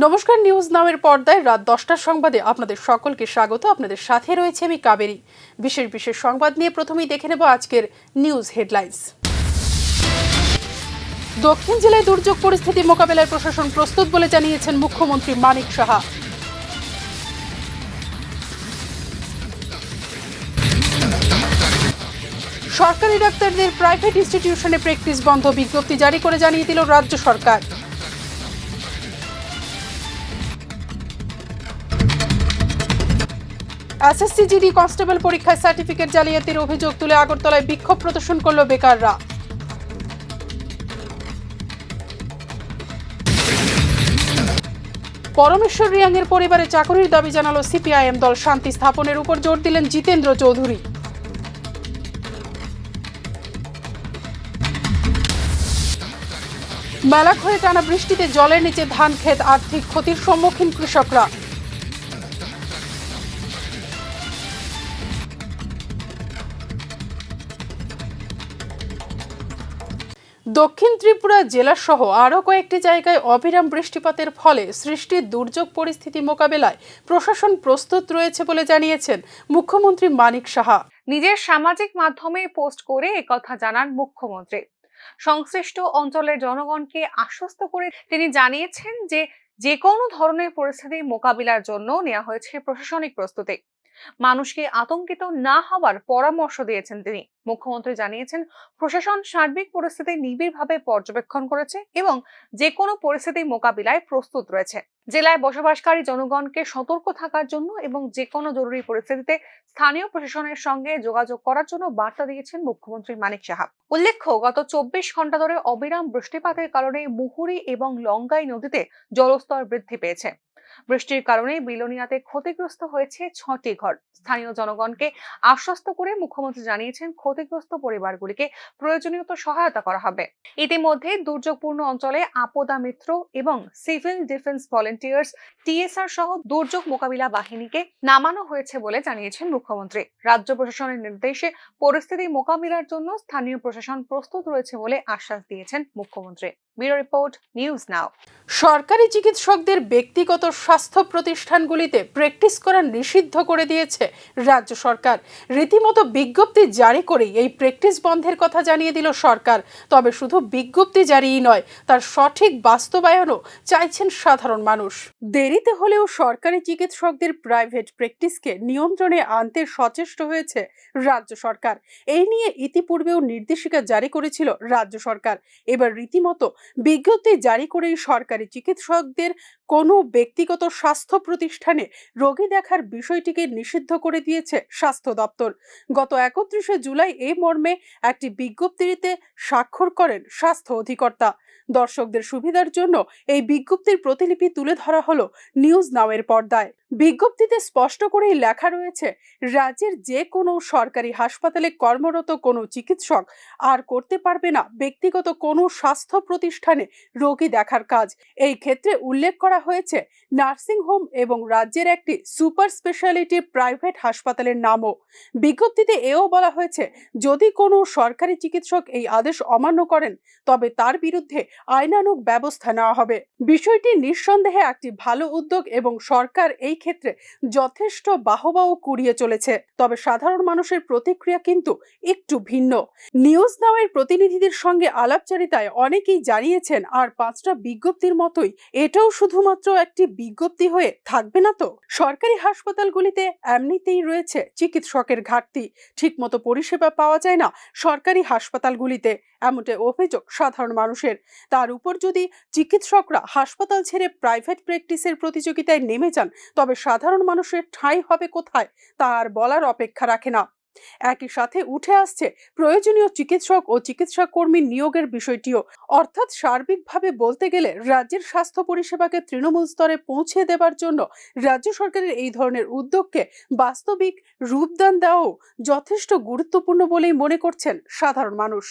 নমস্কার, নিউজ নাওয়ের পর্দায় রাত 10টার সংবাদে আপনাদের সকলকে স্বাগত। আপনাদের সাথে রয়েছে আমি কাবেরী। বিশেষ সংবাদ নিয়ে প্রথমেই দেখে নেব আজকের নিউজ হেডলাইন্স। দক্ষিণ জেলায় দুর্যোগ পরিস্থিতি মোকাবেলায় প্রশাসন প্রস্তুত বলে জানিয়েছেন মুখ্যমন্ত্রী মানিক সাহা। সরকারি ডাক্তারদের প্রাইভেট ইনস্টিটিউশনে প্র্যাকটিস বন্ধ, বিজ্ঞপ্তি জারি করে জানিয়ে দিল রাজ্য সরকার। এসএসসি জিডি কনস্টেবল পরীক্ষায় সার্টিফিকেট জালিয়াতির অভিযোগ তুলে আগরতলায় বিক্ষোভ প্রদর্শন করল বেকাররা। পরমেশ্বর রিয়াংয়ের পরিবারে চাকরির দাবি জানালো সিপিআইএম দল। শান্তি স্থাপনের উপর জোর দিলেন জিতেন্দ্র চৌধুরী। মেলাঘরে টানা বৃষ্টিতে জলের নিচে ধান ক্ষেত, আর্থিক ক্ষতির সম্মুখীন কৃষকরা। দক্ষিণ ত্রিপুরা জেলাসহ আরও কয়েকটি জায়গায় অবিরাম বৃষ্টিপাতের ফলে সৃষ্টি দুর্যোগ পরিস্থিতি মোকাবেলায় প্রশাসন প্রস্তুত রয়েছে বলে জানিয়েছেন মুখ্যমন্ত্রী মানিক সাহা। নিজের সামাজিক মাধ্যমে পোস্ট করে একথা জানান মুখ্যমন্ত্রী। সংশ্লিষ্ট অঞ্চলের জনগণকে আশ্বস্ত করে তিনি জানিয়েছেন যে কোনো ধরনের পরিস্থিতি মোকাবিলার জন্য নেওয়া হয়েছে প্রশাসনিক প্রস্তুতি। মানুষকে আতঙ্কিত না হওয়ার পরামর্শ দিয়েছেন তিনি। মুখ্যমন্ত্রী জানিয়েছেন, প্রশাসন সার্বিক পরিস্থিতি নিবিড়ভাবে পর্যবেক্ষণ করেছে এবং যে কোনো পরিস্থিতি মোকাবিলায় প্রস্তুত রয়েছে। জেলায় বসবাসকারী জনগণকে সতর্ক থাকার জন্য এবং যে কোনো জরুরি পরিস্থিতিতে স্থানীয় প্রশাসনের সঙ্গে যোগাযোগ করার জন্য বার্তা দিয়েছেন মুখ্যমন্ত্রী মানিক সাহা। উল্লেখ্য, গত 24 ঘন্টা ধরে অবিরাম বৃষ্টিপাতের কারণে মুহুরী এবং লঙ্গাই নদীতে জলস্তর বৃদ্ধি পেয়েছে। বৃষ্টির কারণে বিলোনিয়াতে ক্ষতিগ্রস্ত হয়েছে 6টি ঘর। স্থানীয় জনগণকে আশ্বস্ত করে মুখ্যমন্ত্রী জানিয়েছেন, ক্ষতিগ্রস্ত পরিবারগুলিকে প্রয়োজনীয় সহায়তা করা হবে। ইতিমধ্যে দুর্যোগপূর্ণ অঞ্চলে আপদা মিত্র এবং সিভিল ডিফেন্স ভলেন্টিয়ার্স টিএসআর সহ দুর্যোগ মোকাবিলা বাহিনীকে নামানো হয়েছে বলে জানিয়েছেন মুখ্যমন্ত্রী। রাজ্য প্রশাসনের নির্দেশে পরিস্থিতি মোকাবিলার জন্য স্থানীয় প্রশাসন প্রস্তুত রয়েছে বলে আশ্বাস দিয়েছেন মুখ্যমন্ত্রী। ব্যুরো রিপোর্ট, নিউজ নাও। সরকারি চিকিৎসকদের ব্যক্তিগত স্বাস্থ্য প্রতিষ্ঠানগুলিতে প্র্যাকটিস করা নিষিদ্ধ করে দিয়েছে রাজ্য সরকার। রীতিমতো বিজ্ঞপ্তি জারি করেই এই প্র্যাকটিস বন্ধের কথা জানিয়ে দিল সরকার। তবে শুধু বিজ্ঞপ্তি জারিই নয়, তার সঠিক বাস্তবায়নও চাইছেন সাধারণ মানুষ। দেরিতে হলেও সরকারি চিকিৎসকদের প্রাইভেট প্র্যাকটিসকে নিয়ন্ত্রণে আনতে সচেষ্ট হয়েছে রাজ্য সরকার। এই নিয়ে ইতিপূর্বেও নির্দেশিকা জারি করেছিল রাজ্য সরকার। এবার রীতিমতো বিজ্ঞপ্তি জারি করেই সরকারি চিকিৎসকদের কোনো ব্যক্তিগত স্বাস্থ্য প্রতিষ্ঠানে রোগী দেখার বিষয়টিকে নিষিদ্ধ করে দিয়েছে স্বাস্থ্য দপ্তর। গত 31শে জুলাই এই মর্মে একটি বিজ্ঞপ্তিতে স্বাক্ষর করেন স্বাস্থ্য অধিকর্তা। দর্শকদের সুবিধার জন্য এই বিজ্ঞপ্তির প্রতিলিপি তুলে ধরা হলো নিউজ নাওয়ের পর্দায়। বিজ্ঞপ্তিতে স্পষ্ট করেই লেখা রয়েছে, রাজ্যের যে কোনো সরকারি হাসপাতালে কর্মরত কোনো চিকিৎসক আর করতে পারবে না ব্যক্তিগত কোনো স্বাস্থ্য প্রতিষ্ঠানে রোগী দেখার কাজ। এই ক্ষেত্রে উল্লেখ করা হয়েছে নার্সিং হোম এবং রাজ্যের একটি সুপার স্পেশালিটি প্রাইভেট হাসপাতালের নামও। বিজ্ঞপ্তিতে এও বলা হয়েছে, যদি কোনো সরকারি চিকিৎসক এই আদেশ অমান্য করেন তবে তার বিরুদ্ধে আইনানুগ ব্যবস্থা নেওয়া হবে। বিষয়টি নিঃসন্দেহে একটি ভালো উদ্যোগ এবং সরকার এই ক্ষেত্রে যথেষ্ট বাহবাও কুড়িয়ে চলেছে। তবে সাধারণ মানুষের প্রতিক্রিয়া কিন্তু একটু ভিন্ন। নিউজ নাওয়ের প্রতিনিধিদের সঙ্গে আলাপচারিতায় অনেকেই জানিয়েছেন, আর 5টা বিজ্ঞপ্তির মতোই এটাও শুধুমাত্র একটি বিজ্ঞপ্তি হয়ে থাকবে না তো। সরকারি হাসপাতালগুলিতে এমনিতেই রয়েছে চিকিৎসকের ঘাটতি, ঠিকমতো পরিষেবা পাওয়া যায় না সরকারি হাসপাতালগুলিতে, এমনটাই অভিযোগ সাধারণ মানুষের। তার উপর যদি চিকিৎসকরা হাসপাতাল ছেড়ে প্রাইভেট প্র্যাকটিসের প্রতিযোগিতায় নেমে যান তবে সাধারণ মানুষের ঠাঁই হবে কোথায় তা আর বলার অপেক্ষা রাখে না। একই সাথে উঠে আসছে প্রয়োজনীয় চিকিৎসক ও চিকিৎসা কর্মী নিয়োগের বিষয়টিও। অর্থাৎ সার্বিকভাবে বলতে গেলে রাজ্যের স্বাস্থ্য পরিষেবাকে তৃণমূল স্তরে পৌঁছে দেবার জন্য রাজ্য সরকারের এই ধরনের উদ্যোগকে বাস্তবিক রূপদান দেওয়াও যথেষ্ট গুরুত্বপূর্ণ বলেই মনে করছেন সাধারণ মানুষ।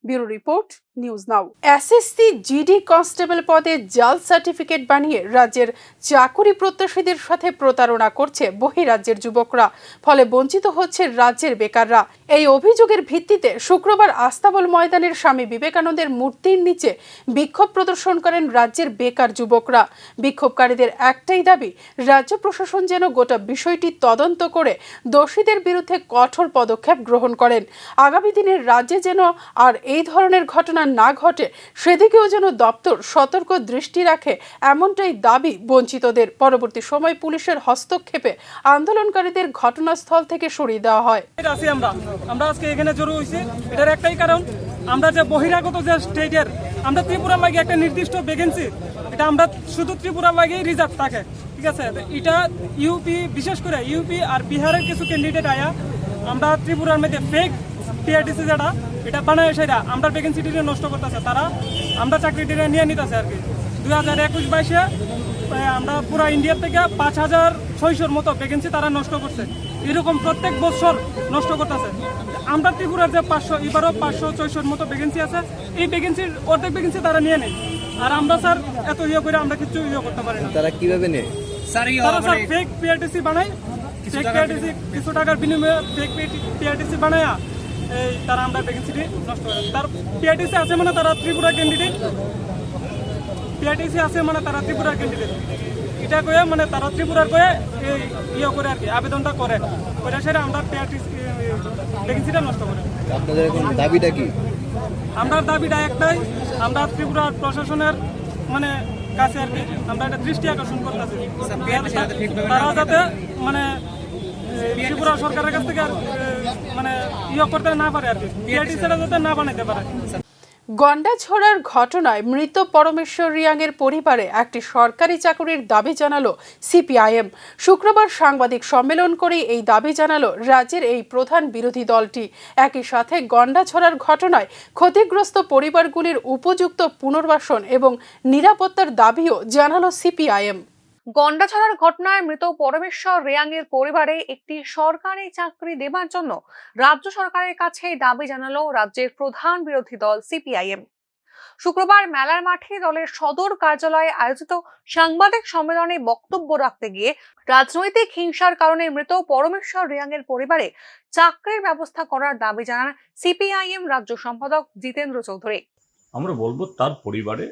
ব্যুরো রিপোর্ট, নিউজ নাও। এসএসসি জিডি কনস্টেবল পদে জাল সার্টিফিকেট বানিয়ে রাজ্যের চাকুরি প্রত্যাশীদের সাথে প্রতারণা করছে বহিরাজ্যের যুবকরা, ফলে বঞ্চিত হচ্ছে রাজ্যের বেকাররা। এই অভিযোগের ভিত্তিতে শুক্রবার আস্তাবল ময়দানের স্বামী বিবেকানন্দের মূর্তির নিচে বিক্ষোভ প্রদর্শন করেন রাজ্যের বেকার যুবকরা। বিক্ষোভকারীদের একটাই দাবি, রাজ্য প্রশাসন যেন গোটা বিষয়টি তদন্ত করে দোষীদের বিরুদ্ধে কঠোর পদক্ষেপ গ্রহণ করেন। আগামী দিনে রাজ্যে যেন আর এই ধরনের ঘটনা না ঘটে সেদিকেও যেন দপ্তর সতর্ক দৃষ্টি রাখে, এমনটাই দাবি বঞ্চিতদের। পরবর্তী সময় পুলিশের হস্তক্ষেপে আন্দোলনকারীদের ঘটনাস্থল থেকে সরিয়ে দেওয়া হয়। আমরা আজকে এখানে জড়ো হয়েছি, এটার একটাই কারণ, আমরা যে বহিরাগত যে স্টেটের, আমরা ত্রিপুরার লাগে একটা নির্দিষ্ট ভ্যাকেন্সি, এটা আমরা শুধু ত্রিপুরার লাগেই রিজার্ভ থাকে, ঠিক আছে। এটা ইউপি, বিশেষ করে ইউপি আর বিহারের কিছু ক্যান্ডিডেট আয়া আমরা ত্রিপুরার মধ্যে ফেক টিআরটিসি যেটা এটা বানায় সেটা আমরা ভ্যাকেন্সিটিকে নষ্ট করতেছে, তারা আমরা চাকরিটিকে নিয়ে নিতেছে আর কি। 2021-22 আমরা পুরো ইন্ডিয়ার থেকে 5600 মতো ভ্যাকেন্সি তারা নষ্ট করছে। এরকম প্রত্যেক বছর নষ্ট করতেছে। আমরা ত্রিপুরার যে 500, এবারও 500-600 মতো ভ্যাকেন্সি আছে, এই ভ্যাকেন্সির অর্ধেক ভ্যাকেন্সি তারা নিয়ে নেয়। আর আমরা স্যার এত করে আমরা কিছু করতে পারি না। তারা কিভাবে নেয়? তারা স্যার ফেক পিআরটিসি বানায়, ফেক পিআরটিসি কিছু টাকার বিনিময়ে ফেক পিআরটিসি বানায় এই তারা আমরা ভ্যাকেন্সিটি নষ্ট করে। তার পিআরটিসি আছে মানে তারা ত্রিপুরা ক্যান্ডিডেট, পিআরটিসি আছে মানে তারা ত্রিপুরা ক্যান্ডিডেট, এটা কয়ে মানে তারা ত্রিপুরার কয়ে এই করে আর কি আবেদনটা করে, ওইটা সেটা আমরা পিআরটিসি ভ্যাকেন্সিটা নষ্ট করে। আপনাদের এখন দাবিটা কি? আমরা দাবিটা একটাই, আমরা ত্রিপুরার প্রশাসনের মানে কাছে আর কি আমরা একটা দৃষ্টি আকর্ষণ করতেছি, তারা যাতে মানে ত্রিপুরা সরকারের কাছ থেকে মানে করতে না পারে আর কি, পিআরটিসিটা যাতে না বানাইতে পারে। গন্ডাছড়ার ঘটনায় মৃত পরমেশ্বর রিয়াংয়ের পরিবারে একটি সরকারি চাকরির দাবি জানালো সিপিআইএম। শুক্রবার সাংবাদিক সম্মেলন করে এই দাবি জানালো রাজ্যের এই প্রধান বিরোধী দলটি। একই সাথে গন্ডাছড়ার ঘটনায় ক্ষতিগ্রস্ত পরিবারগুলির উপযুক্ত পুনর্বাসন এবং নিরাপত্তার দাবিও জানালো সিপিআইএম। গন্ডাছড়ার ঘটনায় মৃত পরমেশ্বর রিয়াংয়ের পরিবারে একটি সরকারি চাকরি দেবার জন্য রাজ্য সরকারের কাছে দাবি জানালো রাজ্যের প্রধান বিরোধী দল সিপিআইএম। শুক্রবার মেলার মাঠে দলের সদর কার্যালয়ে আয়োজিত সাংবাদিক সম্মেলনে বক্তব্য রাখতে গিয়ে রাজনৈতিক হিংসার কারণে মৃত পরমেশ্বর রিয়াংয়ের পরিবারে চাকরির ব্যবস্থা করার দাবি জানান সিপিআইএম রাজ্য সম্পাদক জিতেন্দ্র চৌধুরী। আমরা বলবো তার পরিবারে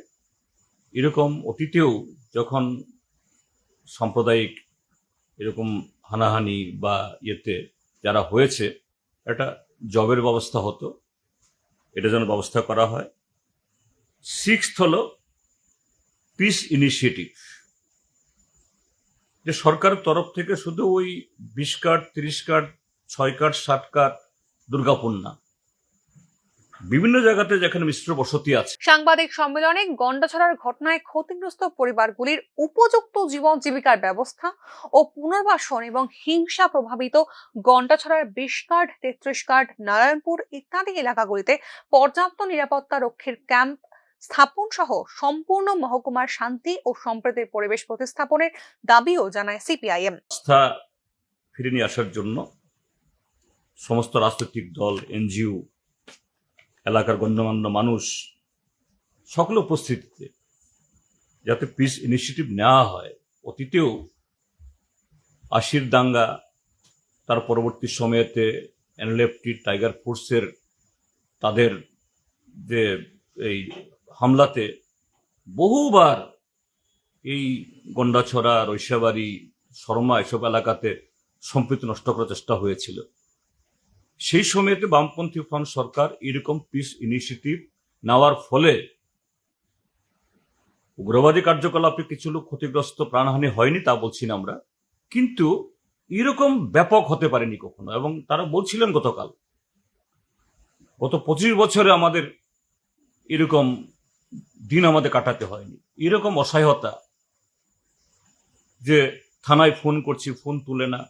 এরকম অতীতেও যখন সাম্প্রদায়িক এরকম হানাহানি বা ইয়েতে যারা হয়েছে, একটা জবের ব্যবস্থা হতো, এটা যেন ব্যবস্থা করা হয়। 6th হলো পিস ইনিশিয়েটিভ, যে সরকারের তরফ থেকে শুধু ওই 20 card 30 card 6 card 7 card Durgapur না, বিভিন্ন জায়গাতে যেখানে মিশ্র বসতি আছে। সাংবাদিক সম্মেলনে গন্ডাছড়ার ঘটনায় ক্ষতিগ্রস্ত পরিবারগুলির উপযুক্ত জীবন জীবিকার ব্যবস্থা ও পুনর্বাসন এবং হিংসা প্রভাবিত গন্ডাছড়ার 20 কার্ড 33 কার্ড নারায়ণপুর ইত্যাদি এলাকাগুলিতে পর্যাপ্ত নিরাপত্তা রক্ষীর ক্যাম্প স্থাপন সহ সম্পূর্ণ মহকুমার শান্তি ও সম্প্রীতির পরিবেশ প্রতিস্থাপনের দাবিও জানায় সিপিআইএম। আস্থা ফিরে নিয়ে আসার জন্য সমস্ত রাজনৈতিক দল, এনজিও, এলাকার গণ্যমান্য মানুষ সকল উপস্থিতিতে যাতে পিস ইনিশিয়েটিভ নেওয়া হয়। অতীতেও 80-র দাঙ্গা, তার পরবর্তী সময়েতে এনএলএফটি, টাইগার ফোর্সের তাদের যে এই হামলাতে বহুবার এই গন্ডাছড়া, রৈশাবাড়ি, শর্মা এসব এলাকাতে সম্প্রীতি নষ্ট করার চেষ্টা হয়েছিল। সেই সময়তে বামপন্থী ফ্রন্ট সরকার এরকম পিস ইনিশিয়েটিভ নেওয়ার ফলে উগ্রবাদী কার্যকলাপে কিছু লোক ক্ষতিগ্রস্ত, প্রাণহানি হয়নি তা বলছি না আমরা, কিন্তু এরকম ব্যাপক হতে পারেনি কখনো। এবং তারা বলছিলেন গত 25 বছরে আমাদের এরকম দিন আমাদের কাটাতে হয়নি। এরকম অসহায়তা, যে থানায় ফোন করছি ফোন তুলে না,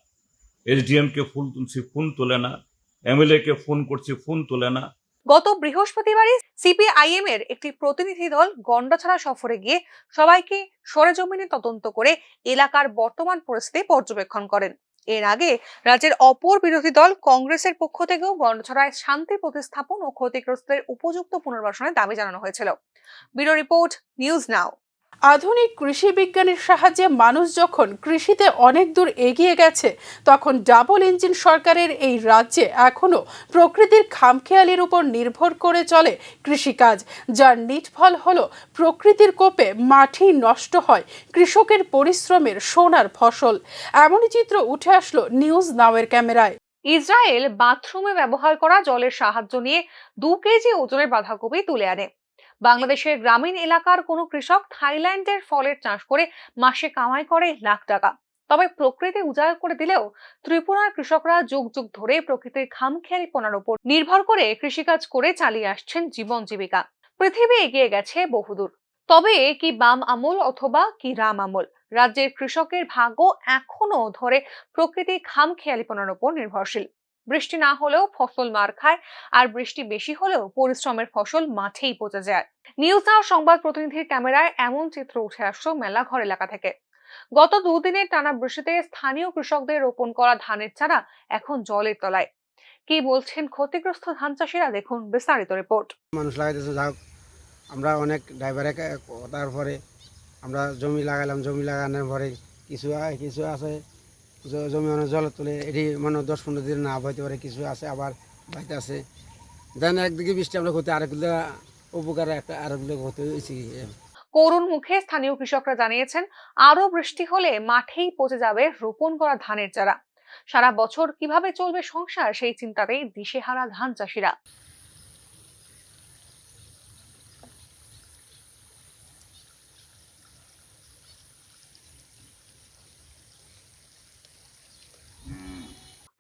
এসডিএম কে ফোন তুলছি ফোন তুলে না, এমএলএ কে ফোন করছি ফোন তুলে না। গত বৃহস্পতিবারই সিপিআইএম এর একটি প্রতিনিধি দল গন্ডাছড়া সফরে গিয়ে সবাইকে সরেজমিনে তদন্ত করে এলাকার বর্তমান পরিস্থিতি পর্যবেক্ষণ করেন। এর আগে রাজ্যের অপর বিরোধী দল কংগ্রেসের পক্ষ থেকেও বন্যছড়ায় শান্তি প্রতিস্থাপন ও ক্ষতিগ্রস্তদের উপযুক্ত পুনর্বাসনের দাবি জানানো হয়েছিল। ব্যুরো রিপোর্ট, নিউজ নাও। আধুনিক কৃষি বিজ্ঞানের সাহায্যে মানুষ যখন কৃষিতে অনেক দূর এগিয়ে গেছে, তখন ডাবল ইঞ্জিন সরকারের এই রাজ্যে এখনো প্রকৃতির খামখেয়ালির উপর নির্ভর করে চলে কৃষিকাজ, যার নিটফল হলো প্রকৃতির কোপে মাটি নষ্ট হয়, কৃষকের পরিশ্রমের সোনার ফসল। এমনই চিত্র উঠে আসলো নিউজ নাওয়ের ক্যামেরায়। ইসরায়েল বাথরুমে ব্যবহার করা জলের সাহায্য নিয়ে 2 কেজি ওজনের বাঁধাকপি তুলে আনে। বাংলাদেশের গ্রামীণ এলাকার কোনো কৃষক থাইল্যান্ডের ফলের চাষ করে মাসে কামাই করে লাখ টাকা। তবে প্রকৃতি উজাড় করে দিলেও ত্রিপুরার কৃষকরা যুগ যুগ ধরে প্রকৃতির খামখেয়ালিপনার উপর নির্ভর করে কৃষিকাজ করে চালিয়ে আসছেন জীবন জীবিকা। পৃথিবী এগিয়ে গেছে বহুদূর, তবে কি বাম আমল অথবা কি রাম আমল, রাজ্যের কৃষকের ভাগ্য এখনো ধরে প্রকৃতির খামখেয়ালিপনার উপর নির্ভরশীল। বৃষ্টি না হলেও ফসল মার খায়, আর বৃষ্টি বেশি হলেও পরিশ্রমের ফসল মাঠেই পচে যায়। নিউজ নাও সংবাদ প্রতিনিধির ক্যামেরায় এমন চিত্র উঠে আসছে মেলাঘর এলাকা থেকে। গত 2 দিনের টানা বৃষ্টিতে স্থানীয় কৃষকদের রোপণ করা ধানের চারা এখন জলের তলায়। কি বলছেন ক্ষতিগ্রস্ত ধান চাষিরা, দেখুন বিস্তারিত রিপোর্ট। মানুষ লাগাইতেছে, যাক আমরা অনেক ড্রাইভারে তারপরে আমরা জমি লাগালাম, জমি লাগানোর পরে কিছু আছে জমি অনেক জল তুলে এটি মানে 10-15 দিন না হইতে পারে, কিছু আছে আবার বাইতে আছে। দেন একদিকে বৃষ্টি আমরা ক্ষতি, আরেকগুলো উপকার, একটা আরেকগুলো ক্ষতি হয়েছে। করুণ মুখে স্থানীয় কৃষকরা জানিয়েছেন, আরো বৃষ্টি হলে মাঠেই পচে যাবে রোপণ করা ধানের চারা। সারা বছর কিভাবে চলবে সংসার, সেই চিন্তাতেই দিশেহারা ধান চাষিরা।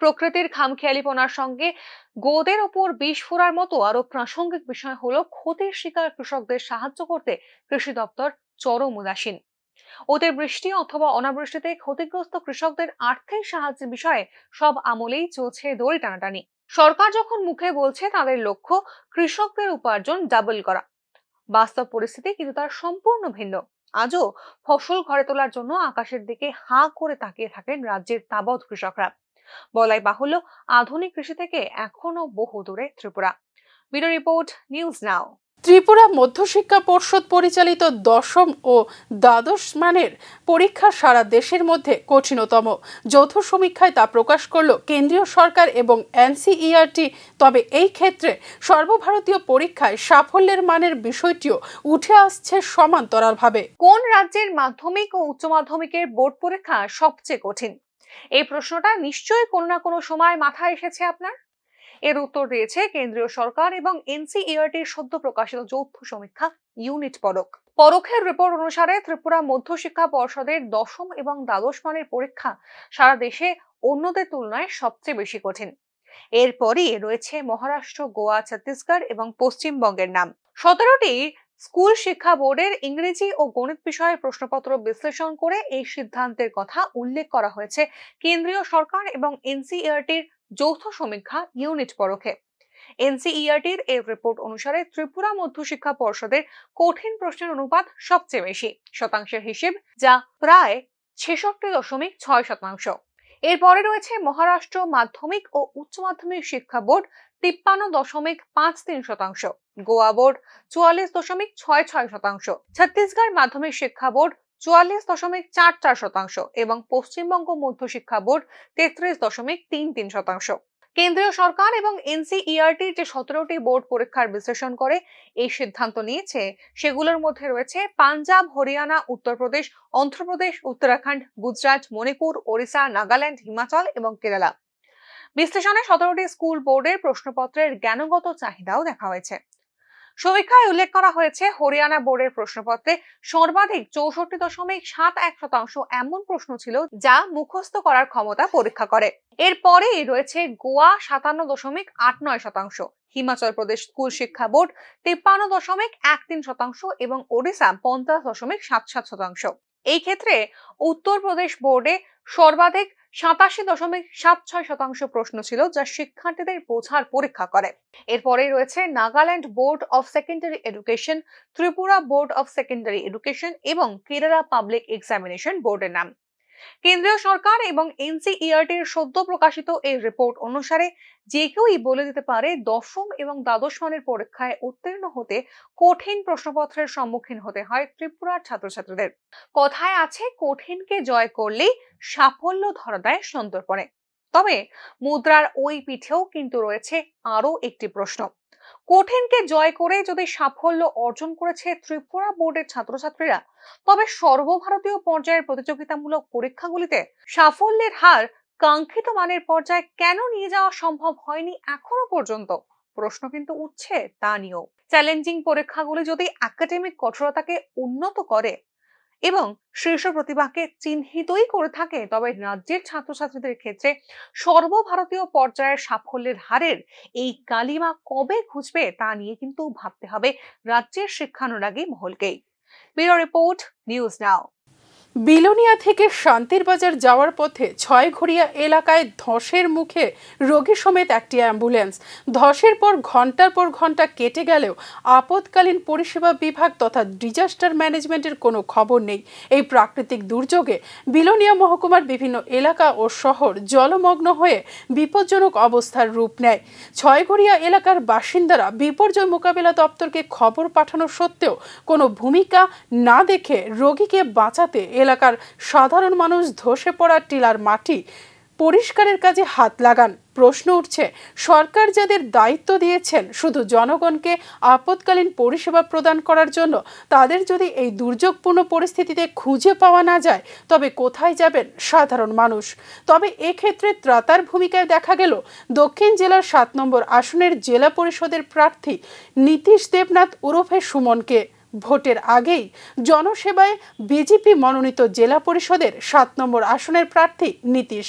প্রকৃতির খামখেয়ালিপনার সঙ্গে গোদের ওপর বিষ ফোঁড়ার মতো আরো প্রাসঙ্গিক বিষয় হলো ক্ষতির শিকার কৃষকদের সাহায্য করতে কৃষি দপ্তর চরম উদাসীন। ওদের বৃষ্টি অথবা অনাবৃষ্টিতে ক্ষতিগ্রস্ত কৃষকদের আর্থিক সাহায্যের বিষয়ে সব আমলেই চলছে দড়ি টানাটানি। সরকার যখন মুখে বলছে তাদের লক্ষ্য কৃষকদের উপার্জন ডাবল করা, বাস্তব পরিস্থিতি কিন্তু তার সম্পূর্ণ ভিন্ন। আজও ফসল ঘরে তোলার জন্য আকাশের দিকে হাঁ করে তাকিয়ে থাকেন রাজ্যের তাবৎ কৃষকরা। বলাই বাহুল্য, আধুনিক কৃষি থেকে এখনো বহু দূরে Tripura. Bureau report, news now. Tripura মধ্যশিক্ষা পর্ষদ পরিচালিত 10ম ও দ্বাদশ মানের পরীক্ষা সারা দেশের মধ্যে কঠিনতম। যৌথ সমীক্ষায় তা প্রকাশ করল কেন্দ্রীয় সরকার এবং এনসিইআরটি। তবে এই ক্ষেত্রে সর্বভারতীয় পরীক্ষায় সাফল্যের মানের বিষয়টিও উঠে আসছে সমান্তরালভাবে। কোন রাজ্যের মাধ্যমিক ও উচ্চ মাধ্যমিকের বোর্ড পরীক্ষা সবচেয়ে কঠিন? এই প্রশ্নটা নিশ্চয়ই কোনো না কোনো সময় মাথায় এসেছে আপনার। এর উত্তর দিয়েছে কেন্দ্রীয় সরকার এবং এনসিইআরটির সদ্য প্রকাশিত যৌথ সমীক্ষা ইউনিট পরখ। পরখের রিপোর্ট অনুসারে ত্রিপুরা মধ্যশিক্ষা পর্ষদের 10ম এবং দ্বাদশ মানের পরীক্ষা সারা দেশে অন্যদের তুলনায় সবচেয়ে বেশি কঠিন। এরপরই রয়েছে মহারাষ্ট্র, গোয়া, ছত্তিশগড় এবং পশ্চিমবঙ্গের নাম। 17টি স্কুল শিক্ষা বোর্ডের ইংরেজি ও গণিত বিষয়ের প্রশ্নপত্র বিশ্লেষণ করে এই সিদ্ধান্তের কথা উল্লেখ করা হয়েছে কেন্দ্রীয় সরকার এবং এনসিইআরটির যৌথ সমীক্ষা ইউনিট পরখে। এনসিইআরটির এই রিপোর্ট অনুসারে ত্রিপুরা মধ্যশিক্ষা পর্ষদের কঠিন প্রশ্নের অনুপাত সবচেয়ে বেশি, শতাংশের হিসেব যা প্রায় 66.6%। এরপরে রয়েছে মহারাষ্ট্র মাধ্যমিক ও উচ্চ মাধ্যমিক শিক্ষা বোর্ড 53.53%, গোয়া বোর্ড 44.66%, ছত্তিশগড় মাধ্যমিক শিক্ষা বোর্ড 44.44% এবং পশ্চিমবঙ্গ মধ্যশিক্ষা বোর্ড 33.33%। কেন্দ্রীয় সরকার এবং এনসিইআরটির যে 17টি বোর্ড পরীক্ষার বিশ্লেষণ করে এই সিদ্ধান্ত নিয়েছে, সেগুলোর মধ্যে রয়েছে পাঞ্জাব, হরিয়ানা, উত্তরপ্রদেশ, অন্ধ্রপ্রদেশ, উত্তরাখণ্ড, গুজরাট, মণিপুর, ওড়িশা, নাগাল্যান্ড, হিমাচল এবং কেরালা। বিশ্লেষণে 17টি স্কুল বোর্ডের প্রশ্নপত্রের জ্ঞানগত চাহিদাও দেখা হয়েছে। সমীক্ষায় উল্লেখ করা হয়েছে, হরিয়ানা বোর্ডের প্রশ্নপত্রে সর্বাধিক 64.71% এমন প্রশ্ন ছিল যা মুখস্থ করার ক্ষমতা পরীক্ষা করে। এরপরেই রয়েছে গোয়া 57.89%, হিমাচল প্রদেশ স্কুল শিক্ষা বোর্ড 53.13% এবং ওড়িশা 50.77%। এই ক্ষেত্রে উত্তরপ্রদেশ বোর্ডে সর্বাধিক 87.76% প্রশ্ন ছিল যা শিক্ষার্থীদের বোঝার পরীক্ষা করে। এরপরে রয়েছে Nagaland board of secondary education, Tripura board of secondary education এবং কেরালা পাবলিক এক্সামিনেশন বোর্ডের নাম। কেন্দ্রীয় সরকার এবং এনসিইআরটির সদ্য প্রকাশিত এই রিপোর্ট অনুসারে যে কেউই বলে দিতে পারে দশম এবং দ্বাদশ মানের পরীক্ষায় উত্তীর্ণ হতে কঠিন প্রশ্নপত্রের সম্মুখীন হতে হয় ত্রিপুরার ছাত্রছাত্রীদের। কথায় আছে, কঠিনকে জয় করলেই সাফল্য ধরা দেয় সন্তর্পণে। তবে মুদ্রার ওই পিঠেও কিন্তু রয়েছে আরো একটি প্রশ্ন। কঠিনকে জয় করে যদি সাফল্য অর্জন করেছে ত্রিপুরা বোর্ডের ছাত্রছাত্রীরা, তবে সর্বভারতীয় পর্যায়ের প্রতিযোগিতামূলক পরীক্ষাগুলিতে সাফল্যের হার কাঙ্ক্ষিত মানের পর্যায়ে কেন নিয়ে যাওয়া সম্ভব হয়নি এখনো পর্যন্ত? প্রশ্ন কিন্তু উঠছে তা নিয়েও। চ্যালেঞ্জিং পরীক্ষাগুলি যদি একাডেমিক কঠোরতাকে উন্নত করে এবং শীর্ষ প্রতিভাকে চিহ্নিতই করে থাকে, তবে রাজ্যের ছাত্রছাত্রীদের ক্ষেত্রে সর্বভারতীয় পর্যায়ের সাফল্যের হারের এই কালিমা কবে ঘুচবে তা নিয়ে কিন্তু ভাবতে হবে রাজ্যের শিক্ষানুরাগী মহলকেই। Bureau report, news now. Belonia থেকে শান্তির বাজার যাওয়ার পথে ছয়ঘরিয়া এলাকায় ধসের মুখে রোগী সমেত একটি অ্যাম্বুলেন্স। ধসের পর ঘন্টা কেটে গেলেও আপৎকালীন পরিষেবা বিভাগ তথা ডিজাস্টার ম্যানেজমেন্টের কোনো খবর নেই। এই প্রাকৃতিক দুর্যোগে বিলোনিয়া মহকুমার বিভিন্ন এলাকা ও শহর জলমগ্ন হয়ে বিপজ্জনক অবস্থার রূপ নেয়। ছয়ঘরিয়া এলাকার বাসিন্দারা বিপর্যয় মোকাবিলা দপ্তরকে খবর পাঠানো সত্ত্বেও কোনো ভূমিকা না দেখে রোগীকে বাঁচাতে এলাকার সাধারণ মানুষ ধসে পড়া টিলার মাটি পরিষ্কারের কাজে হাত লাগান। প্রশ্ন উঠছে, সরকার যাদের দায়িত্ব দিয়েছেন শুধু জনগণকে আপৎকালীন পরিষেবা প্রদান করার জন্য, তাদের যদি এই দুর্যোগপূর্ণ পরিস্থিতিতে খুঁজে পাওয়া না যায়, তবে কোথায় যাবেন সাধারণ মানুষ? তবে এক্ষেত্রে ত্রাতার ভূমিকায় দেখা গেল দক্ষিণ জেলার 7 নম্বর আসনের জেলা পরিষদের প্রার্থী নীতিশ দেবনাথ ওরফে সুমনকে। ভোটের আগেই জনসেবায় বিজেপি মনোনীত জেলা পরিষদের 7 নম্বর আসনের প্রার্থী নীতিশ।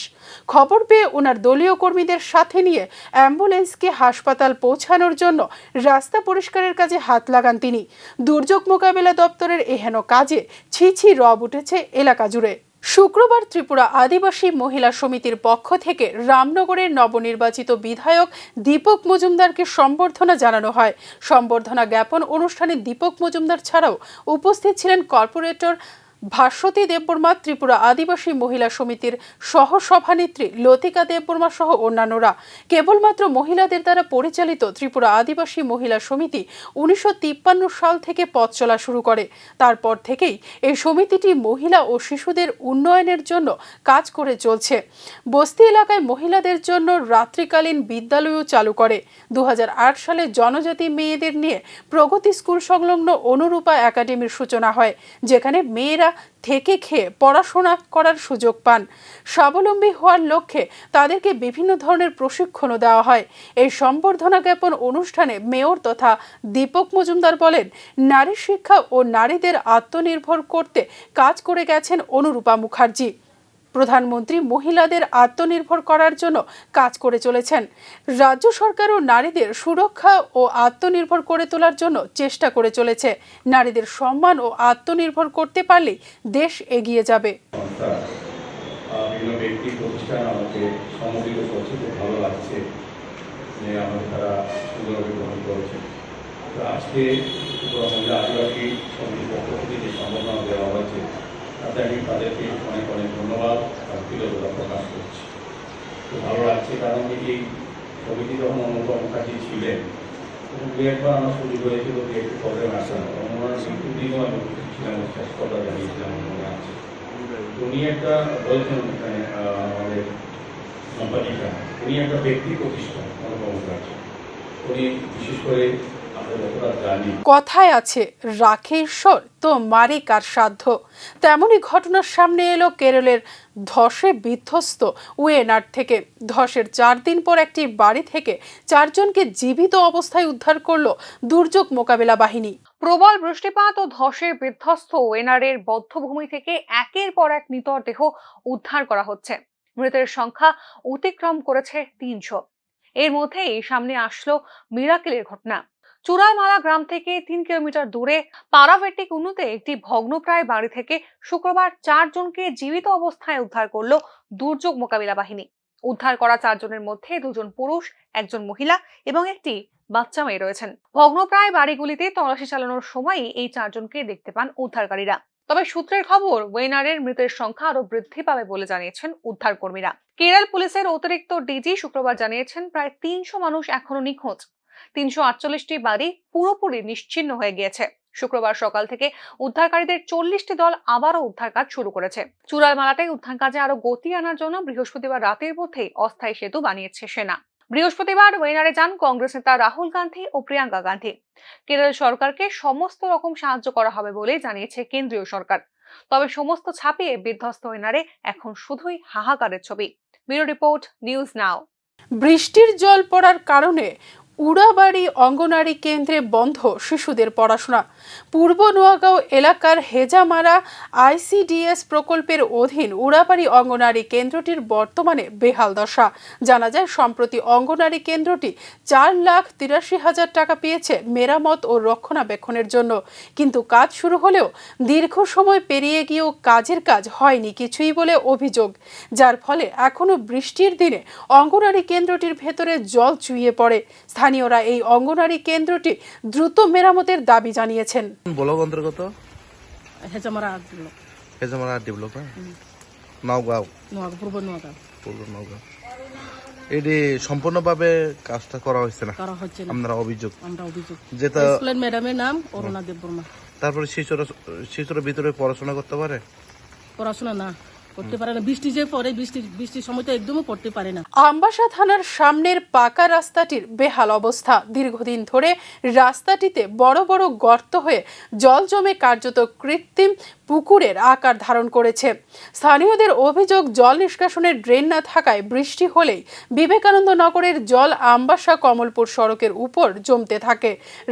খবর পেয়ে ওনার দলীয় কর্মীদের সাথে নিয়ে অ্যাম্বুলেন্সকে হাসপাতাল পৌঁছানোর জন্য রাস্তা পরিষ্কারের কাজে হাত লাগান তিনি। দুর্যোগ মোকাবিলা দপ্তরের এহেন কাজে ছি রব উঠেছে এলাকা জুড়ে। শুক্রবার ত্রিপুরা আদিবাসী মহিলা সমিতির পক্ষ থেকে রামনগরের নবনির্বাচিত বিধায়ক দীপক মজুমদারকে সম্বর্ধনা জানানো হয়। সম্বর্ধনা জ্ঞাপন অনুষ্ঠানে দীপক মজুমদার ছাড়াও উপস্থিত ছিলেন কর্পোরেটর ভাস্বতী দেববর্মা, ত্রিপুরা আদিবাসী মহিলা সমিতির সহ সভানেত্রী লতিকা দেববর্মা সহ অন্যান্যরা। কেবলমাত্র মহিলাদের দ্বারা পরিচালিত ত্রিপুরা আদিবাসী মহিলা সমিতি 1953 সাল থেকে পথ চলা শুরু করে। তারপর থেকেই এই সমিতিটি মহিলা ও শিশুদের উন্নয়নের জন্য কাজ করে চলছে। বস্তি এলাকায় মহিলাদের জন্য রাত্রিকালীন বিদ্যালয়ও চালু করে। 2008 সালে জনজাতি মেয়েদের নিয়ে প্রগতি স্কুল সংলগ্ন অনুরূপা একাডেমির সূচনা হয়, যেখানে মেয়েরা থেকে খেয়ে পড়াশোনা করার সুযোগ পান। স্বাবলম্বী হওয়ার লক্ষ্যে তাদেরকে বিভিন্ন ধরনের প্রশিক্ষণও দেওয়া হয়। এই সম্বর্ধনা জ্ঞাপন অনুষ্ঠানে মেয়র তথা দীপক মজুমদার বলেন, নারী শিক্ষা ও নারীদের আত্মনির্ভর করতে কাজ করে গেছেন অনুরূপা মুখার্জি। প্রধানমন্ত্রী মহিলাদের আত্মনির্ভর করার জন্য কাজ করে চলেছেন। রাজ্য সরকারও নারীদের সুরক্ষা ও আত্মনির্ভর করে তোলার জন্য চেষ্টা করে চলেছে। নারীদের সম্মান ও আত্মনির্ভর করতে পারলেই দেশ এগিয়ে যাবে। বিভিন্ন ব্যক্তি প্রতিষ্ঠান আমাকে সম্মোধিত করছে, খুব ভালো লাগছে যে আমাকে তারা সুন্দরভাবে গ্রহণ করেছে। তো আজকে মহিলা আদিবাসী সমিতির পক্ষ থেকে যে সম্বোধনা দেওয়া হয়েছে, তাতে আমি তাদেরকে অনেক ধন্যবাদ আর কৃতজ্ঞতা প্রকাশ করছি। খুব ভালো লাগছে, কারণ এই সমিতি যখন অনুপম মুখার্জি ছিলেন তখন দু একবার আমার সুযোগ হয়েছিল যে একটু প্রবলেম আসা, ওনার মৃত্যুর দিনও আমি উপস্থিত ছিলাম, কথা জানিয়েছিলাম, মনে আছে। উনি একটা বলছেন আমাদের কোম্পানিটা, উনি একটা ব্যক্তি প্রতিষ্ঠান অনুপম মুখার্জি, উনি বিশেষ করে কথায় আছে, রাখে ঈশ্বর তো মারে কার সাধ্য। তেমনই ঘটনার সামনে এলো কেরলের ধসে বিধ্বস্ত ওয়েনাড থেকে। ধসের 4 দিন পর একটি বাড়ি থেকে 4 জনকে জীবিত অবস্থায় উদ্ধার করলো দুর্যোগ মোকাবিলা বাহিনী। প্রবল বৃষ্টিপাত ও ধসে বিধ্বস্ত ওয়েনাডের বধ্যভূমি থেকে একের পর এক মৃতদেহ উদ্ধার করা হচ্ছে। মৃতের সংখ্যা অতিক্রম করেছে 300। এর মধ্যেই সামনে আসলো মিরাকেলের ঘটনা। চুরাইমালা গ্রাম থেকে 3 কিলোমিটার দূরে পারাভেট্টি কুনুতে একটি ভগ্নপ্রায় বাড়ি থেকে শুক্রবার 4 জনকে জীবিত অবস্থায় উদ্ধার করলো দুর্যোগ মোকাবিলা বাহিনী। উদ্ধার করা 4 জনের মধ্যে 2 জন পুরুষ, 1 জন মহিলা এবং একটি বাচ্চা মেয়ে রয়েছেন। ভগ্নপ্রায় বাড়িগুলিতে তল্লাশি চালানোর সময়ই এই 4 জনকে দেখতে পান উদ্ধারকারীরা। তবে সূত্রের খবর, ওয়েনারের মৃতের সংখ্যা আরো বৃদ্ধি পাবে বলে জানিয়েছেন উদ্ধার কর্মীরা। কেরল পুলিশের অতিরিক্ত ডিজি শুক্রবার জানিয়েছেন প্রায় 300 মানুষ এখনো নিখোঁজ। 348টি বাড়ি পুরোপুরি নিশ্চিহ্ন হয়ে গিয়েছে। শুক্রবার সকাল থেকে উদ্ধারকারীদের 40টি দল আবারও উদ্ধার কাজ শুরু করেছে। চূড়ালমালাতে উদ্ধার কাজে আরো গতি আনার জন্য বৃহস্পতিবার রাতের মধ্যেই অস্থায়ী সেতু বানিয়েছে সেনা। বৃহস্পতিবার ওয়েনারে যান কংগ্রেস নেতা রাহুল গান্ধী ও প্রিয়াঙ্কা গান্ধী। কেরল সরকারকে সমস্ত রকম সাহায্য করা হবে বলে জানিয়েছে কেন্দ্রীয় সরকার। তবে সমস্ত ছাপিয়ে বিধ্বস্ত ওয়েনারে এখন শুধুই হাহাকারের ছবি। ব্যুরো রিপোর্ট, নিউজ নাও। বৃষ্টির জল পড়ার কারণে উড়াবাড়ি অঙ্গনারী কেন্দ্রে বন্ধ শিশুদের পড়াশোনা। পূর্ব নোয়াগাঁও এলাকার হেজামারা আইসিডিএস প্রকল্পের অধীন উড়াবাড়ি অঙ্গনারী কেন্দ্রটির বর্তমানে বেহাল দশা। জানা যায় সম্প্রতি অঙ্গনারী কেন্দ্রটি 4,83,000 টাকা পেয়েছে মেরামত ও রক্ষণাবেক্ষণের জন্য, কিন্তু কাজ শুরু হলেও দীর্ঘ সময় পেরিয়ে গিয়েও কাজের কাজ হয়নি কিছুই বলে অভিযোগ, যার ফলে এখনো বৃষ্টির দিনে অঙ্গনারী কেন্দ্রটির ভেতরে জল চুইয়ে পড়ে। স্থানীয়রা এই অঙ্গনারী কেন্দ্রটি দ্রুত মেরামতের দাবি জানিয়েছেন। ব্লক অন্তর্গত হেজামারা ডেভেলপ নওগাঁও পূর্ব নোয়াগাঁও পূর্ব নওগাঁও। এটি সম্পূর্ণভাবে কাজটা করা হচ্ছে না, করা হচ্ছে না। আমরা অভিযোগ যেটা স্কুলের ম্যাডামের নাম অরুণা দেববর্মা। তারপরে শিশুরা ভিতরে পড়াশোনা করতে পারে? পড়াশোনা না করতে পারে না, বৃষ্টি যে পড়ে, বৃষ্টির সময় তো একদমই পড়তে পারে না। আমবাসা থানার সামনের পাকা রাস্তাটির বেহাল অবস্থা। দীর্ঘদিন ধরে রাস্তাটিতে বড় বড় গর্ত হয়ে জল জমে কার্যত কৃত্রিম পুকুরের আকার ধারণ করেছে। স্থানীয়দের অভিযোগ, জল নিষ্কাশনের ড্রেন না থাকায় বৃষ্টি হলেই বিবেকানন্দ নগরের জল আমবাসা কমলপুর সড়কের উপর জমতে থাকে।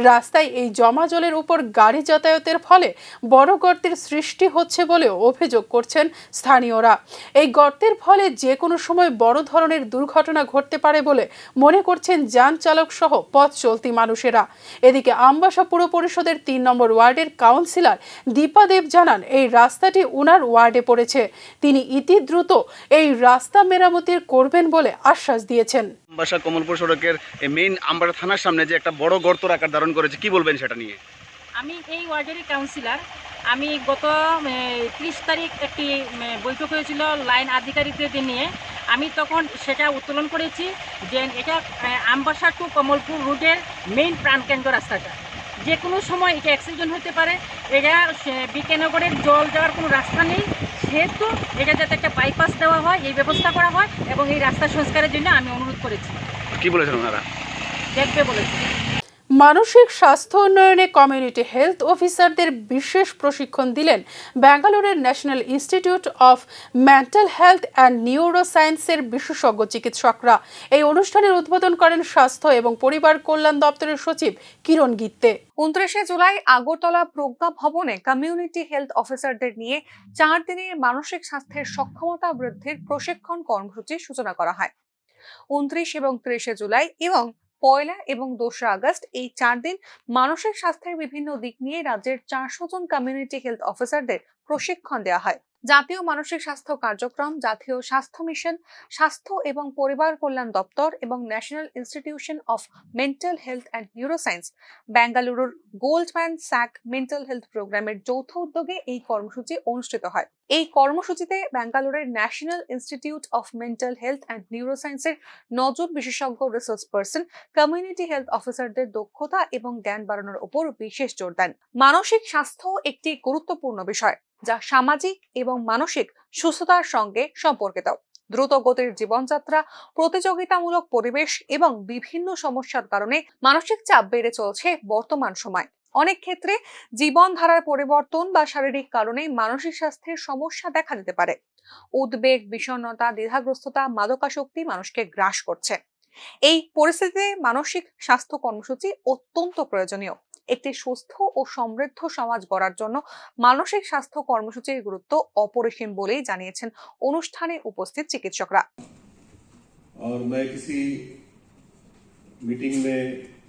রাস্তায় এই জমা জলের উপর গাড়ি যাতায়াতের ফলে বড় গর্তের সৃষ্টি হচ্ছে বলেও অভিযোগ করছেন স্থানীয়রা। এই গর্তের ফলে যে কোনো সময় বড় ধরনের দুর্ঘটনা ঘটতে পারে বলে মনে করছেন যান চালক সহ পথ চলতি মানুষেরা। এদিকে আমবাসা পুর পরিষদের 3 নম্বর ওয়ার্ডের কাউন্সিলর দীপা দেব জানান, এই রাস্তাটি উনার ওয়ার্ডে পড়েছে। তিনি ইতি দ্রুত এই রাস্তা মেরামতির করবেন বলে আশ্বাস দিয়েছেন। আমবাসা কমলপুর সড়কের মেইন আমবাসা থানার সামনে যে একটা বড় গর্ত আকার ধারণ করেছে, কি বলবেন সেটা নিয়ে? আমি এই ওয়ার্ডেরই কাউন্সিলর। আমি গত 30 তারিখ একটি বৈঠক হয়েছিল লাইন আধিকারিকদের নিয়ে। আমি তখন সেটা উত্তোলন করেছি যে এটা আমবাসা টু কমলপুর রুটের মেইন প্রাণকেন্দ্র রাস্তাটা, যে কোনো সময় এটা অ্যাক্সিডেন্ট হতে পারে। এটা বিকেনগরের জল যাওয়ার কোনো রাস্তা নেই, সেহেতু এটা যাতে একটা বাইপাস দেওয়া হয়, এই ব্যবস্থা করা হয় এবং এই রাস্তা সংস্কারের জন্য আমি অনুরোধ করেছি। কি বলেছেন ওনারা? দেখবে বলেছি। মানসিক স্বাস্থ্য উন্নয়নে কমিউনিটি হেলথ অফিসারদের বিশেষ প্রশিক্ষণ দিলেন ব্যাঙ্গালোরের national institute of mental health and নিউরোসায়েন্সের বিশেষজ্ঞ চিকিৎসকরা। এই অনুষ্ঠানের উদ্বোধন করেন স্বাস্থ্য এবং পরিবার কল্যাণ দপ্তরের সচিব কিরণ গিত্তে। 29 জুলাই আগরতলা প্রজ্ঞা ভবনে কমিউনিটি হেলথ অফিসারদের নিয়ে 4 দিনের মানসিক স্বাস্থ্যের সক্ষমতা বৃদ্ধির প্রশিক্ষণ কর্মসূচির সূচনা করা হয়। 29 এবং 30 জুলাই এবং 1 এবং 2 আগস্ট এই 4 দিন মানসিক স্বাস্থ্যের বিভিন্ন দিক নিয়ে রাজ্যের 400 জন কমিউনিটি হেলথ অফিসারদের প্রশিক্ষণ দেওয়া হয়। জাতীয় মানসিক স্বাস্থ্য কার্যক্রম, জাতীয় স্বাস্থ্য মিশন, স্বাস্থ্য এবং পরিবার কল্যাণ দপ্তর এবং national institution of mental health and neuroscience, বেঙ্গালুরুর গোল্ডম্যান স্যাক মেন্টাল হেলথ প্রোগ্রামের যৌথ উদ্যোগে এই কর্মসূচি অনুষ্ঠিত হয়। এই কর্মসূচিতে বেঙ্গালুরুর national institute of mental health and নিউরোসায়েন্সের 9 জন বিশেষজ্ঞ রিসার্চ পার্সন কমিউনিটি হেলথ অফিসারদের দক্ষতা এবং জ্ঞান বাড়ানোর উপর বিশেষ জোর দেন। মানসিক স্বাস্থ্য একটি গুরুত্বপূর্ণ বিষয় যা সামাজিক এবং মানসিক সুস্থতার সঙ্গে সম্পর্কিত। দ্রুত গতির জীবনযাত্রা, প্রতিযোগিতামূলক পরিবেশ এবং বিভিন্ন সমস্যার কারণে মানসিক চাপ বেড়ে চলছে বর্তমান সময়। অনেক ক্ষেত্রে জীবনধারার পরিবর্তন বা শারীরিক কারণে মানসিক স্বাস্থ্যের সমস্যা দেখা দিতে পারে। উদ্বেগ, বিষণ্ণতা, দ্বিধাগ্রস্ততা, মাদকাসক্তি মানুষকে গ্রাস করছে। এই পরিস্থিতিতে মানসিক স্বাস্থ্য কর্মসূচি অত্যন্ত প্রয়োজনীয়। একটি সুস্থ ও সমৃদ্ধ সমাজ গড়ার জন্য মানসিক স্বাস্থ্য কর্মসূচির গুরুত্ব অপরিসীম বলেই জানিয়েছেন অনুষ্ঠানে উপস্থিত চিকিৎসকরা। और मैं किसी मीटिंग में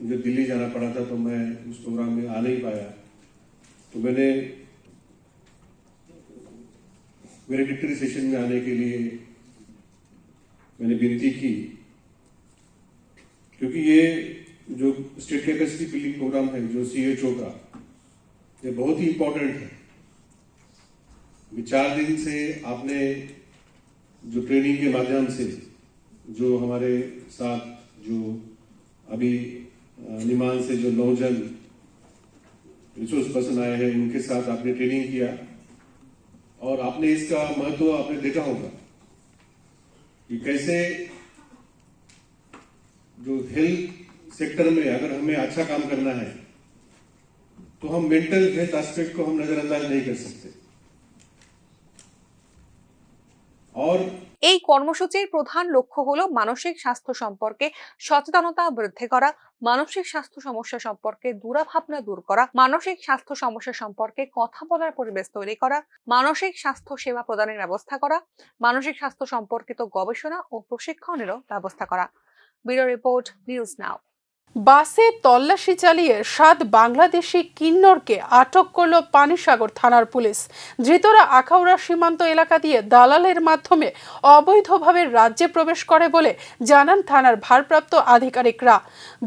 मुझे दिल्ली जाना पड़ा था, तो मैं उस प्रोग्राम में आ नहीं पाया। तो मैंने मेरे डिक्टरी सेशन में आने के लिए मैंने विनती की, क्योंकि ये जो स्टेट कैपेसिटी बिल्डिंग प्रोग्राम है जो CHO का, ये बहुत ही इम्पोर्टेंट है। अभी 4 दिन से आपने जो ट्रेनिंग के माध्यम से जो हमारे साथ जो अभी निमान से जो 9 जन रिसोर्स पर्सन आए हैं उनके साथ आपने ट्रेनिंग किया और आपने इसका महत्व आपने देखा होगा कि कैसे जो हेल्थ सेक्टर में अगर हमें अच्छा काम करना है तो हम मेंटल हेल्थ एस्पेक्ट को हम नजरअंदाज नहीं कर सकते। और এই কর্মসূচির প্রধান লক্ষ্য হলো মানসিক স্বাস্থ্য সম্পর্কে সচেতনতা বৃদ্ধি করা, মানসিক স্বাস্থ্য সমস্যা সম্পর্কে দুরাভাবনা দূর করা, মানসিক স্বাস্থ্য সমস্যা সম্পর্কে কথা বলার পরিবেশ তৈরি করা, মানসিক স্বাস্থ্য সেবা প্রদানের ব্যবস্থা করা, মানসিক স্বাস্থ্য সম্পর্কিত গবেষণা ও প্রশিক্ষণেরও ব্যবস্থা করা। ব্যুরো রিপোর্ট, নিউজ নাও। বাসে তল্লাশি চালিয়ে 7 বাংলাদেশি কিন্নরকে আটক করল পানিসাগর থানার পুলিশ। ধৃতরা আখাউড়া সীমান্ত এলাকা দিয়ে দালালের মাধ্যমে অবৈধভাবে রাজ্যে প্রবেশ করে বলে জানান থানার ভারপ্রাপ্ত আধিকারিকরা।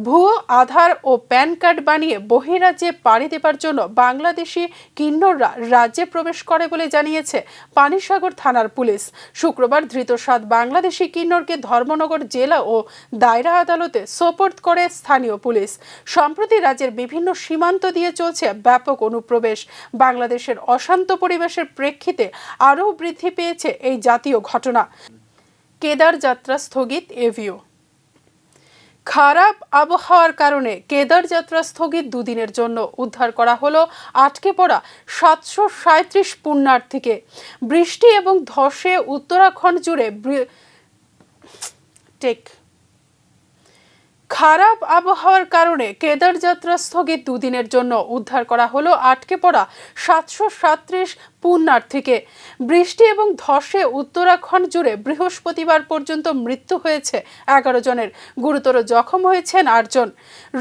ভুয়ো আধার ও প্যান কার্ড বানিয়ে বহিরাজ্যে পাড়ি দেবার জন্য বাংলাদেশি কিন্নররা রাজ্যে প্রবেশ করে বলে জানিয়েছে পানিসাগর থানার পুলিশ। শুক্রবার ধৃত 7 বাংলাদেশি কিন্নরকে ধর্মনগর জেলা ও দায়রা আদালতে সোপর্দ করে স্থানীয় পুলিশ। সম্প্রতি রাজ্যের বিভিন্ন সীমান্ত দিয়ে চলছে ব্যাপক অনুপ্রবেশ। বাংলাদেশের অশান্ত পরিবেশের প্রেক্ষিতে আরও বৃদ্ধি পেয়েছে এই জাতীয় ঘটনা। কেদার যাত্রা স্থগিত এভিও। খারাপ আবহাওয়ার কারণে কেদার যাত্রা স্থগিত 2 দিনের জন্য। উদ্ধার করা হলো আটকে পড়া 737 পুণ্যার্থীকে। বৃষ্টি এবং ধসে উত্তরাখণ্ড জুড়ে খারাপ আবহাওয়ার কারণে কেদার যাত্রা স্থগিত 2 দিনের জন্য। উদ্ধার করা হলো আটকে পড়া 737 পুণ্যার্থীকে। বৃষ্টি এবং ধসে উত্তরাখণ্ড জুড়ে বৃহস্পতিবার পর্যন্ত মৃত্যু হয়েছে 11 জনের, গুরুতর জখম হয়েছেন 8 জন।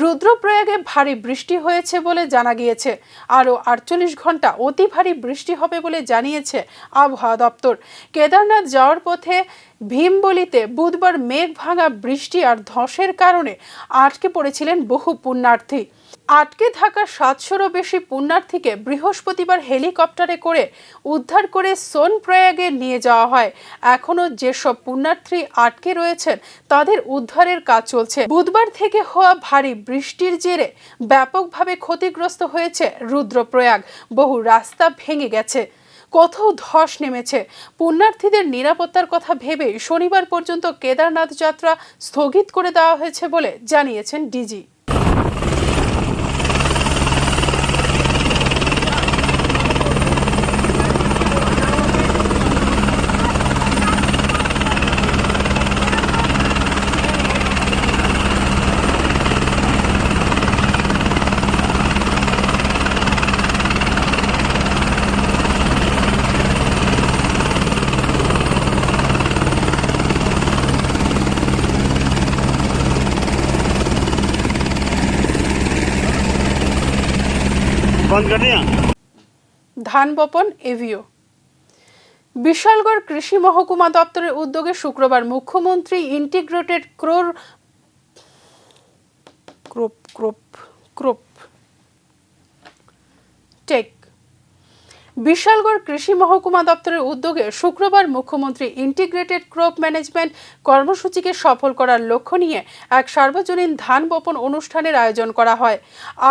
রুদ্রপ্রয়াগে ভারী বৃষ্টি হয়েছে বলে জানা গিয়েছে। আরও 48 ঘন্টা অতি ভারী বৃষ্টি হবে বলে জানিয়েছে আবহাওয়া দপ্তর। কেদারনাথ যাওয়ার পথে ভীমবলিতে বুধবার মেঘ ভাঙা বৃষ্টি আর ধসের কারণে আটকে পড়েছিলেন বহু পুণ্যার্থী। আটকে থাকা 700-রও বেশি পুণ্যার্থীকে বৃহস্পতিবার হেলিকপ্টারে করে উদ্ধার করে সোনপ্রয়াগে নিয়ে যাওয়া হয়। এখনও যেসব পুণ্যার্থী আটকে রয়েছেন তাদের উদ্ধারের কাজ চলছে। বুধবার থেকে হওয়া ভারী বৃষ্টির জেরে ব্যাপকভাবে ক্ষতিগ্রস্ত হয়েছে রুদ্রপ্রয়াগ। বহু রাস্তা ভেঙে গেছে, কোথাও ধস নেমেছে। পুণ্যার্থীদের নিরাপত্তার কথা ভেবে শনিবার পর্যন্ত কেদারনাথ যাত্রা স্থগিত করে দেওয়া হয়েছে বলে জানিয়েছেন ডিজি। ধান বপন এভিও। বিশালগড় কৃষি মহকুমা দপ্তরের উদ্যোগে শুক্রবার মুখ্যমন্ত্রী ইন্টিগ্রেটেড বিশালগড় কৃষি মহকুমা দপ্তরের উদ্যোগে শুক্রবার মুখ্যমন্ত্রী ইন্টিগ্রেটেড ক্রপ ম্যানেজমেন্ট কর্মসূচিকে সফল করার লক্ষ্য নিয়ে এক সার্বজনীন ধান বপন অনুষ্ঠানের আয়োজন করা হয়।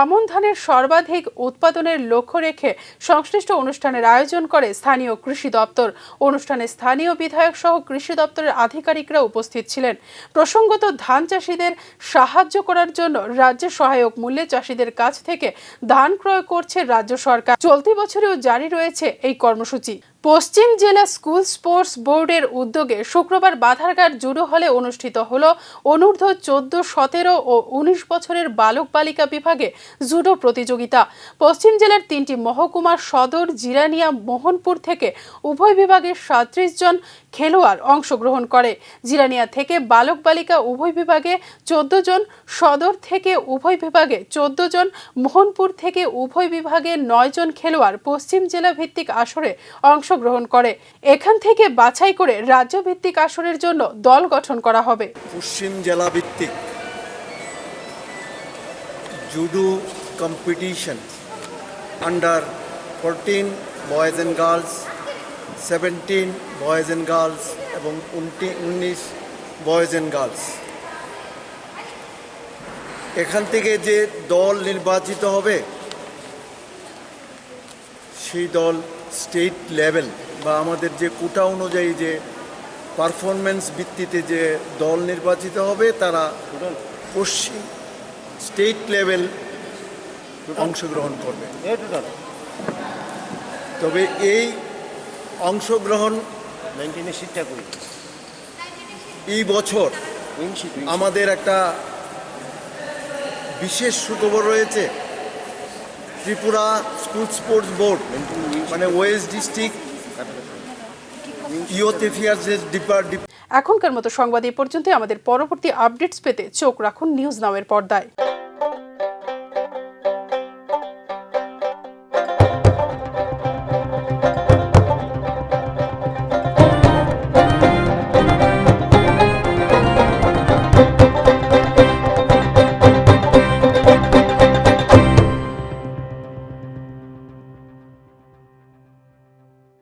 আমন ধানের সর্বাধিক উৎপাদনের লক্ষ্য রেখে সংশ্লিষ্ট অনুষ্ঠানের আয়োজন করে স্থানীয় কৃষি দপ্তর। অনুষ্ঠানে স্থানীয় বিধায়ক সহ কৃষি দপ্তরের আধিকারিকরা উপস্থিত ছিলেন। প্রসঙ্গত, ধান চাষিদের সাহায্য করার জন্য রাজ্যে সহায়ক মূল্যে চাষিদের কাছ থেকে ধান ক্রয় করছে রাজ্য সরকার। চলতি বছরেও জারি রয়েছে এই কর্মসূচি। পশ্চিম জেলা স্কুল স্পোর্টস বোর্ডের উদ্যোগে শুক্রবার বাধারঘাট জুডো হলে অনুষ্ঠিত হলো অনূর্ধ্ব 14, 17 ও 19 বছরের বালক বালিকা বিভাগে জুডো প্রতিযোগিতা। পশ্চিম জেলার 3টি মহকুমা সদর, জিরানিয়া, মোহনপুর থেকে উভয় বিভাগের 37 জন খেলোয়াড় অংশগ্রহণ করে। জিরানিয়া থেকে বালক বালিকা উভয় বিভাগে 14 জন, সদর থেকে উভয় বিভাগে 14 জন, মোহনপুর থেকে উভয় বিভাগে 9 জন খেলোয়াড় পশ্চিম জেলা ভিত্তিক আসরে অংশগ্রহণ করে। এখান থেকে বাছাই করে রাজ্য ভিত্তিক আসরের জন্য দল গঠন করা হবে। পশ্চিম জেলা ভিত্তিক judo competition under 14 boys and girls 17 boys and girls এবং 19 বয়েজ অ্যান্ড গার্লস। এখান থেকে যে দল নির্বাচিত হবে সেই দল স্টেট লেভেল বা আমাদের যে কোটা অনুযায়ী যে পারফরমেন্স ভিত্তিতে যে দল নির্বাচিত হবে তারা পশ্চিম স্টেট লেভেল অংশগ্রহণ করবে। তবে এই অংশগ্রহণ এই বছর আমাদের একটা বিশেষ সুখবর রয়েছে। ত্রিপুরা স্কুল স্পোর্টস বোর্ড মানে ওয়েস্ট ডিস্ট্রিক্ট ইউথ অ্যাফেয়ার্সের এখনকার মতো সংবাদ এই পর্যন্ত। আমাদের পরবর্তী আপডেটস পেতে চোখ রাখুন নিউজ নামের পর্দায়।